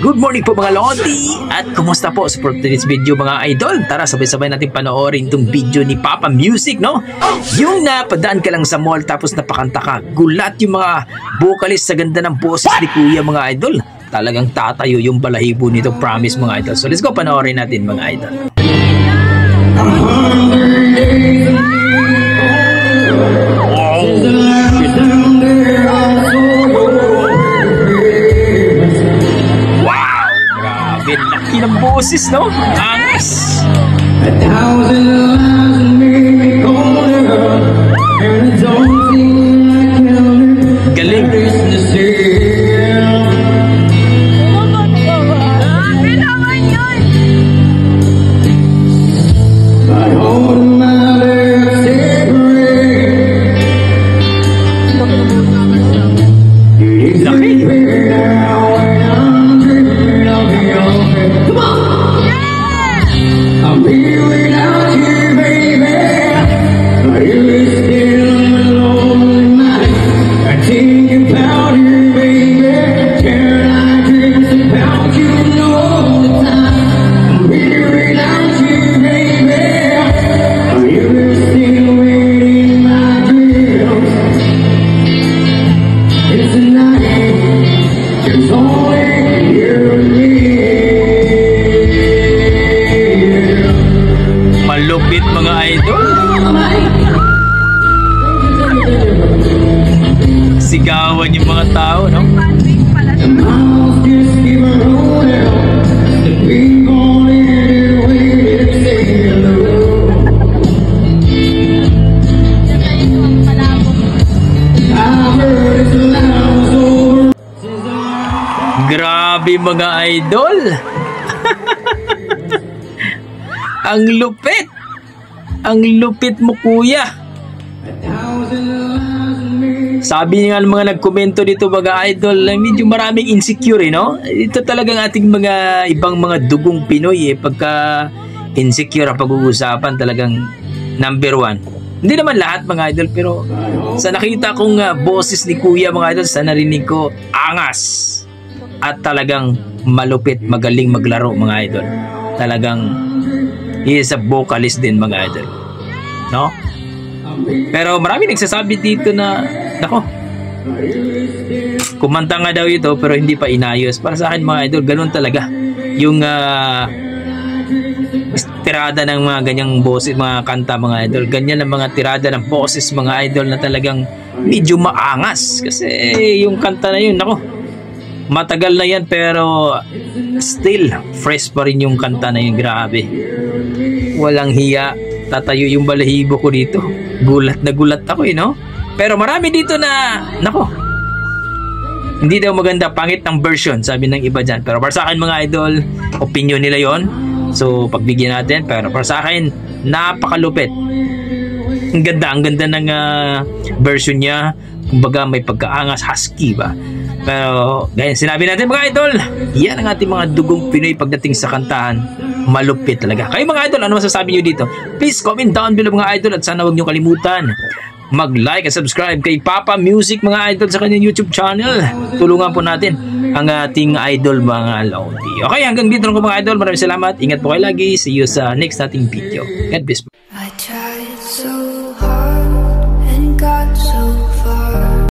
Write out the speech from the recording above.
Good morning po mga Lodi! At kumusta po sa today's video mga idol? Tara sabay-sabay natin panoorin itong video ni Papa Music, no? Yung napadaan ka lang sa mall tapos napakanta ka. Gulat yung mga vocalist sa ganda ng boses ni Kuya mga idol. Talagang tatayo yung balahibo nito, promise mga idol. So let's go panoorin natin mga idol. Laki ng boses, no? Angas! Galing! Malupit mga idol. Sigawan yung mga tao, no? Grabe mga idol. Ang lupit. Ang lupit mo kuya. Sabi nga ng mga nagkomento dito mga idol, medyo maraming insecure, no? Ito talagang ating mga ibang mga dugong Pinoy pagka insecure ang pag-uusapan talagang number one. Hindi naman lahat mga idol, pero sa nakita kong boses ni kuya mga idol, sa narinig ko, angas. At talagang malupit, magaling maglaro mga idol. Talagang he is a vocalist din mga idol, no? Pero marami nagsasabi dito na nako, kumanta nga daw ito pero hindi pa inayos. Para sa akin mga idol, ganun talaga yung tirada ng mga ganyang boses, mga kanta mga idol. Ganyan ang mga tirada ng boses mga idol na talagang medyo maangas. Kasi yung kanta na yun, nako, matagal na yan pero still fresh pa rin yung kanta na yun. Grabe, walang hiya, tatayo yung balahibo ko dito. Gulat na gulat ako no? Pero marami dito na nako, hindi daw maganda, pangit ng version sabi ng iba dyan. Pero para sa akin mga idol, opinion nila yon, so pagbigyan natin. Pero para sa akin, napakalupit. Ang ganda ng version niya. Kumbaga may pagkaangas, husky ba. Pero gaya sinabi natin mga idol, yan ang ating mga dugong Pinoy pagdating sa kantahan. Malupit talaga. Kayo mga idol, ano masasabi nyo dito? Please comment down below mga idol. At sana huwag nyo kalimutan mag-like at subscribe kay Papa Music mga idol sa kanyang YouTube channel. Tulungan po natin ang ating idol mga Lodi. Okay, hanggang dito lang po mga idol. Maraming salamat. Ingat po kayo lagi. See you sa next nating video. God bless.